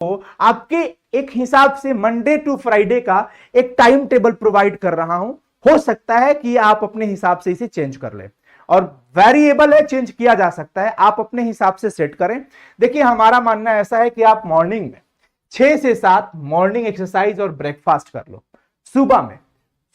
आपके एक हिसाब से मंडे टू फ्राइडे का एक टाइम टेबल प्रोवाइड कर रहा हूं। हो सकता है कि आप अपने हिसाब से इसे चेंज कर लें, और वेरिएबल है, चेंज किया जा सकता है, आप अपने हिसाब से सेट करें। देखिए हमारा मानना ऐसा है कि आप मॉर्निंग में 6 से 7 मॉर्निंग एक्सरसाइज और ब्रेकफास्ट कर लो।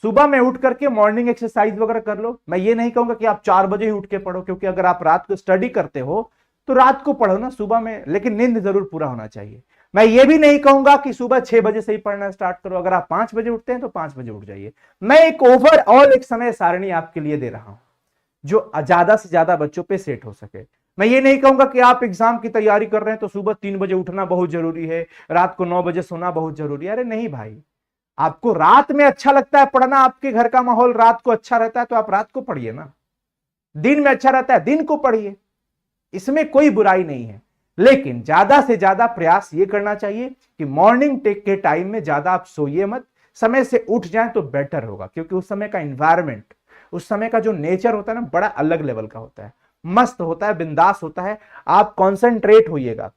सुबह में उठ करके मॉर्निंग एक्सरसाइज वगैरह कर लो। मैं ये नहीं कहूंगा कि आप 4 बजे ही उठ के पढ़ो, क्योंकि अगर आप रात को स्टडी करते हो तो रात को पढ़ो ना, सुबह में, लेकिन नींद जरूर पूरा होना चाहिए। मैं ये भी नहीं कहूंगा कि सुबह 6 बजे से ही पढ़ना स्टार्ट करो। अगर आप 5 बजे उठते हैं तो 5 बजे उठ जाइए। मैं एक ओवरऑल एक समय सारणी आपके लिए दे रहा हूं जो ज्यादा से ज्यादा बच्चों पे सेट हो सके। मैं ये नहीं कहूंगा कि आप एग्जाम की तैयारी कर रहे हैं तो सुबह 3 बजे उठना बहुत जरूरी है, रात को 9 बजे सोना बहुत जरूरी है। अरे नहीं भाई, आपको रात में अच्छा लगता है पढ़ना, आपके घर का माहौल रात को अच्छा रहता है तो आप रात को पढ़िए ना। दिन में अच्छा रहता है, दिन को पढ़िए, इसमें कोई बुराई नहीं है। लेकिन ज्यादा से ज्यादा प्रयास ये करना चाहिए कि मॉर्निंग टेक के टाइम में ज्यादा आप सोइए मत, समय से उठ जाएं तो बेटर होगा। क्योंकि उस समय का एनवायरमेंट, उस समय का जो नेचर होता है ना, बड़ा अलग लेवल का होता है, मस्त होता है, बिंदास होता है। आप कॉन्सेंट्रेट होइएगा।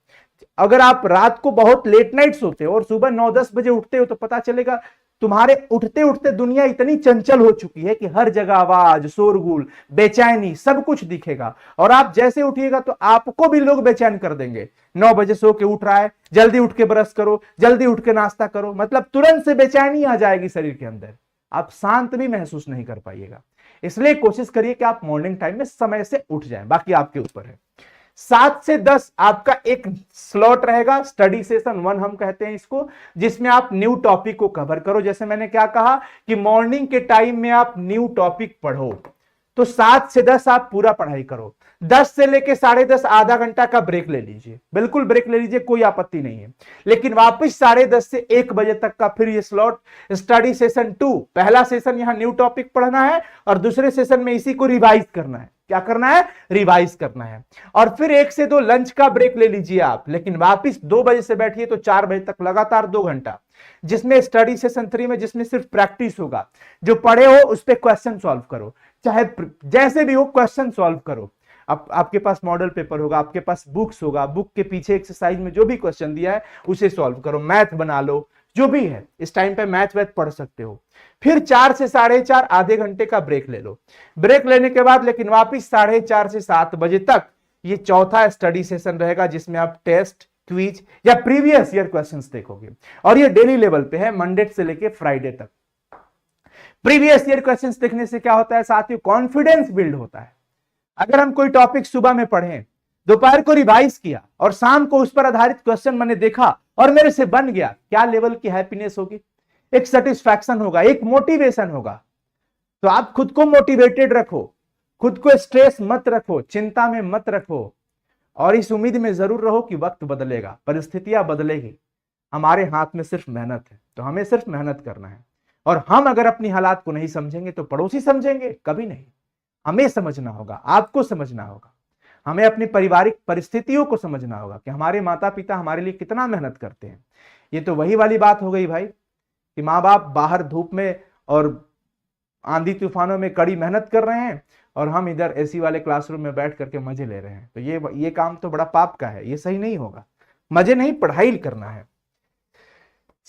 अगर आप रात को बहुत लेट नाइट सोते हो और सुबह 9-10 बजे उठते हो तो पता चलेगा तुम्हारे उठते उठते दुनिया इतनी चंचल हो चुकी है कि हर जगह आवाज, शोरगुल, बेचैनी, सब कुछ दिखेगा। और आप जैसे उठिएगा तो आपको भी लोग बेचैन कर देंगे। 9 बजे सो के उठ रहा है, जल्दी उठ के ब्रश करो, जल्दी उठ के नाश्ता करो, मतलब तुरंत से बेचैनी आ जाएगी शरीर के अंदर, आप शांत भी महसूस नहीं कर पाइएगा। इसलिए कोशिश करिए कि आप मॉर्निंग टाइम में समय से उठ जाएं, बाकी आपके ऊपर है। 7 से 10 आपका एक स्लॉट रहेगा, स्टडी सेशन 1 हम कहते हैं इसको, जिसमें आप न्यू टॉपिक को कवर करो। जैसे मैंने क्या कहा कि मॉर्निंग के टाइम में आप न्यू टॉपिक पढ़ो, तो 7 से 10 आप पूरा पढ़ाई करो। 10 से लेके 10:30 आधा घंटा का ब्रेक ले लीजिए, बिल्कुल ब्रेक ले लीजिए, कोई आपत्ति नहीं है। लेकिन वापस 10:30 से 1 बजे तक का फिर ये स्लॉट स्टडी सेशन 2, पहला सेशन यहां न्यू टॉपिक पढ़ना है और दूसरे सेशन में इसी को रिवाइज करना है। क्या करना है? रिवाइज करना है। और फिर 1 से 2 लंच का ब्रेक ले लीजिए आप, लेकिन वापस 2 बजे से बैठिए तो 4 बजे तक लगातार 2 घंटा, जिसमें स्टडी सेशन 3 में जिसमें सिर्फ प्रैक्टिस होगा। जो पढ़े हो उस पर क्वेश्चन सॉल्व करो, चाहे जैसे भी हो क्वेश्चन सॉल्व करो। आपके पास मॉडल पेपर होगा, आपके पास बुक्स होगा, बुक के पीछे एक्सरसाइज में जो भी क्वेश्चन दिया है उसे सॉल्व करो, मैथ बना लो, जो भी है। इस टाइम पे मैथ वैथ पढ़ सकते हो। फिर 4 से 4:30 आधे घंटे का ब्रेक ले लो। ब्रेक लेने के बाद लेकिन वापिस 4:30 से 7 बजे तक ये चौथा स्टडी सेशन रहेगा, जिसमें आप टेस्ट, क्विज या प्रीवियस ईयर क्वेश्चंस देखोगे। और ये डेली लेवल पे है, मंडे से लेके फ्राइडे तक। प्रीवियस ईयर क्वेश्चंस देखने से क्या होता है साथियों? कॉन्फिडेंस बिल्ड होता है। अगर हम कोई टॉपिक सुबह में पढ़ें, दोपहर को रिवाइज किया और शाम को उस पर आधारित क्वेश्चन मैंने देखा और मेरे से बन गया, क्या लेवल की हैप्पीनेस होगी? एक सेटिस्फैक्शन होगा, एक मोटिवेशन होगा। तो आप खुद को मोटिवेटेड रखो, खुद को स्ट्रेस मत रखो, चिंता में मत रखो, और इस उम्मीद में जरूर रहो कि वक्त बदलेगा, परिस्थितियां बदलेगी। हमारे हाथ में सिर्फ मेहनत है, तो हमें सिर्फ मेहनत करना है। और हम अगर अपनी हालात को नहीं समझेंगे तो पड़ोसी समझेंगे? कभी नहीं। हमें समझना होगा, आपको समझना होगा, हमें अपनी पारिवारिक परिस्थितियों को समझना होगा कि हमारे माता पिता हमारे लिए कितना मेहनत करते हैं। ये तो वही वाली बात हो गई भाई कि माँ बाप बाहर धूप में और आंधी तूफानों में कड़ी मेहनत कर रहे हैं और हम इधर एसी वाले क्लासरूम में बैठ करके मजे ले रहे हैं। तो ये काम तो बड़ा पाप का है, ये सही नहीं होगा। मजे नहीं, पढ़ाई करना है।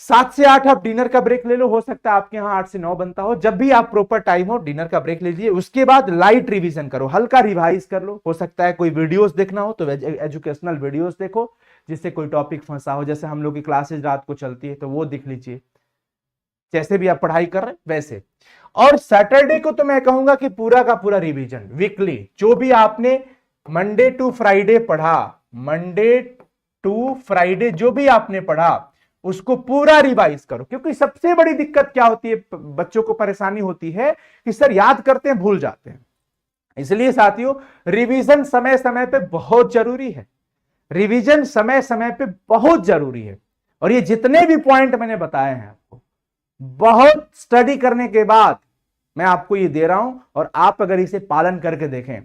7 से 8 आप डिनर का ब्रेक ले लो। हो सकता है आपके यहाँ 8 से 9 बनता हो। जब भी आप प्रॉपर टाइम हो डिनर का ब्रेक ले लीजिए। उसके बाद लाइट रिवीजन करो, हल्का रिवाइज कर लो। हो सकता है कोई वीडियोस देखना हो तो एजुकेशनल वीडियोस देखो, जिससे कोई टॉपिक फंसा हो। जैसे हम लोग की क्लासेज रात को चलती है तो वो देख लीजिए, जैसे भी आप पढ़ाई कर रहे हैं वैसे। और सैटरडे को तो मैं कहूंगा कि पूरा का पूरा रिवीजन, वीकली जो भी आपने मंडे टू फ्राइडे पढ़ा, मंडे टू फ्राइडे जो भी आपने पढ़ा उसको पूरा रिवाइज करो। क्योंकि सबसे बड़ी दिक्कत क्या होती है, बच्चों को परेशानी होती है कि सर याद करते हैं भूल जाते हैं। इसलिए साथियों रिवीजन समय समय पे बहुत जरूरी है, रिवीजन समय समय पे बहुत जरूरी है। और ये जितने भी पॉइंट मैंने बताए हैं आपको, बहुत स्टडी करने के बाद मैं आपको ये दे रहा हूं, और आप अगर इसे पालन करके देखें,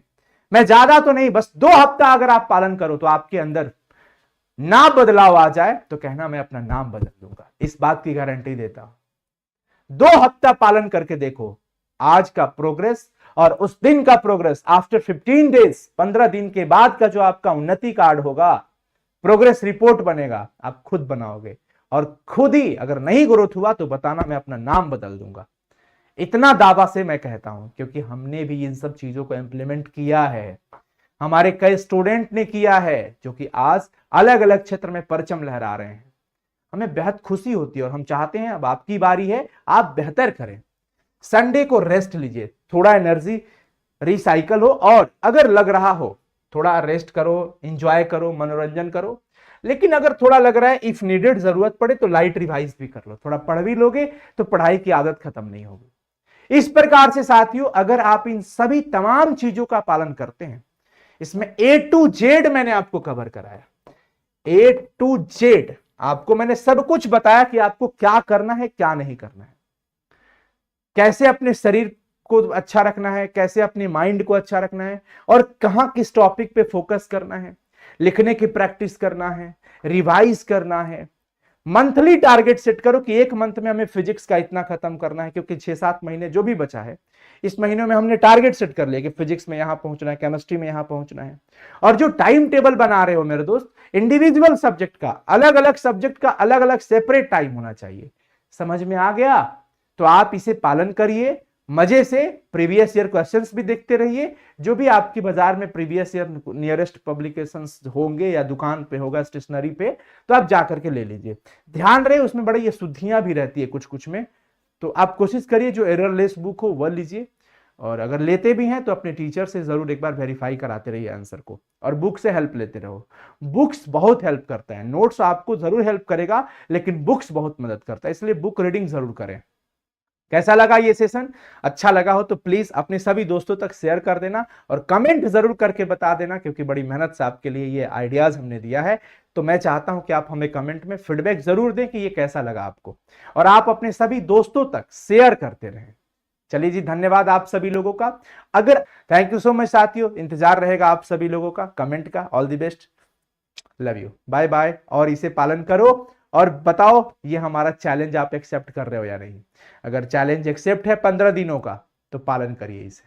मैं ज्यादा तो नहीं, बस 2 हफ्ता अगर आप पालन करो तो आपके अंदर ना बदलाव आ जाए तो कहना मैं अपना नाम बदल दूंगा, इस बात की गारंटी देता हूं। 2 हफ्ता पालन करके देखो, आज का प्रोग्रेस और उस दिन का प्रोग्रेस आफ्टर 15 डेज, 15 दिन के बाद का जो आपका उन्नति कार्ड होगा, प्रोग्रेस रिपोर्ट बनेगा, आप खुद बनाओगे, और खुद ही अगर नहीं ग्रोथ हुआ तो बताना, मैं अपना नाम बदल दूंगा। इतना दावा से मैं कहता हूं, क्योंकि हमने भी इन सब चीजों को इंप्लीमेंट किया है, हमारे कई स्टूडेंट ने किया है, जो कि आज अलग अलग क्षेत्र में परचम लहरा रहे हैं। हमें बेहद खुशी होती है और हम चाहते हैं अब आपकी बारी है, आप बेहतर करें। संडे को रेस्ट लीजिए, थोड़ा एनर्जी रिसाइकल हो, और अगर लग रहा हो थोड़ा रेस्ट करो, एंजॉय करो, मनोरंजन करो। लेकिन अगर थोड़ा लग रहा है, इफ नीडेड, जरूरत पड़े तो लाइट रिवाइज भी कर लो। थोड़ा पढ़ भी लोगे तो पढ़ाई की आदत खत्म नहीं होगी। इस प्रकार से साथियों, अगर आप इन सभी तमाम चीजों का पालन करते हैं, इसमें A to Z मैंने आपको कवर कराया, A to Z आपको मैंने सब कुछ बताया कि आपको क्या करना है, क्या नहीं करना है, कैसे अपने शरीर को अच्छा रखना है, कैसे अपने माइंड को अच्छा रखना है, और कहां किस टॉपिक पे फोकस करना है, लिखने की प्रैक्टिस करना है, रिवाइज करना है। मंथली टारगेट सेट करो कि एक मंथ में हमें फिजिक्स का इतना खत्म करना है, क्योंकि 6-7 महीने जो भी बचा है, इस महीनों में हमने टारगेट सेट कर लिया कि फिजिक्स में यहां पहुंचना है, केमिस्ट्री में यहां पहुंचना है। और जो टाइम टेबल बना रहे हो मेरे दोस्त, इंडिविजुअल सब्जेक्ट का, अलग अलग सब्जेक्ट का अलग अलग सेपरेट टाइम होना चाहिए। समझ में आ गया? तो आप इसे पालन करिए, मजे से प्रीवियस ईयर क्वेश्चंस भी देखते रहिए। जो भी आपकी बाजार में प्रीवियस ईयर नियरेस्ट पब्लिकेशंस होंगे या दुकान पे होगा स्टेशनरी पे, तो आप जाकर के ले लीजिए। ध्यान रहे उसमें बड़ी ये शुद्धियां भी रहती है कुछ कुछ में, तो आप कोशिश करिए जो एररलेस बुक हो वह लीजिए। और अगर लेते भी हैं तो अपने टीचर से जरूर एक बार वेरीफाई कराते रहिए आंसर को, और बुक से हेल्प लेते रहो। बुक्स बहुत हेल्प करता है, नोट्स आपको जरूर हेल्प करेगा, लेकिन बुक्स बहुत मदद करता है, इसलिए बुक रीडिंग जरूर करें। कैसा लगा ये सेशन? अच्छा लगा हो तो प्लीज अपने सभी दोस्तों तक शेयर कर देना, और कमेंट जरूर करके बता देना, क्योंकि बड़ी मेहनत से आपके लिए ये आइडियाज हमने दिया है। तो मैं चाहता हूं कि आप हमें कमेंट में फीडबैक जरूर दें कि ये कैसा लगा आपको, और आप अपने सभी दोस्तों तक शेयर करते रहें। चलिए जी, धन्यवाद आप सभी लोगों का। अगर थैंक यू सो मच साथियों, इंतजार रहेगा आप सभी लोगों का कमेंट का। All the best, love you, bye bye. और इसे पालन करो और बताओ ये हमारा चैलेंज आप एक्सेप्ट कर रहे हो या नहीं। अगर चैलेंज एक्सेप्ट है 15 दिनों का, तो पालन करिए इसे।